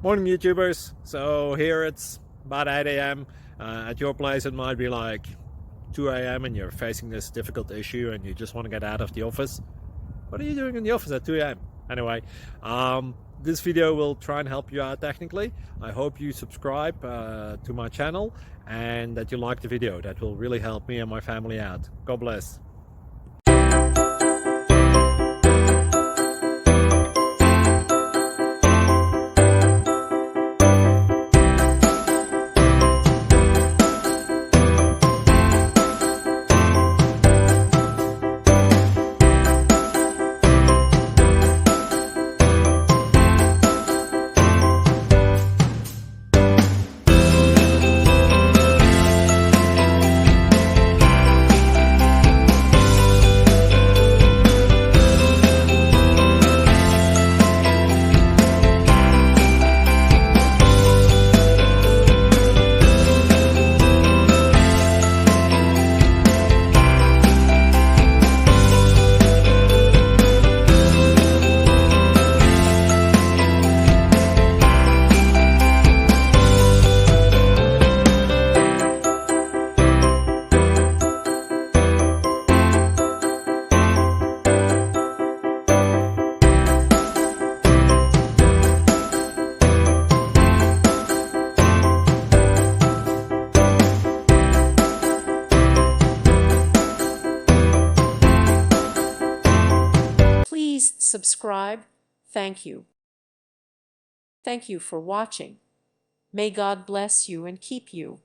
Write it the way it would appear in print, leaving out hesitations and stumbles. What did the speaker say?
Morning YouTubers. So here it's about 8 a.m. At your place it might be like 2 a.m. and you're facing this difficult issue and you just want to get out of the office. What are you doing in the office at 2 a.m.? Anyway, this video will try and help you out technically. I hope you subscribe to my channel and that you like the video. That will really help me and my family out. God bless. Please subscribe. Thank you. Thank you for watching. May God bless you and keep you.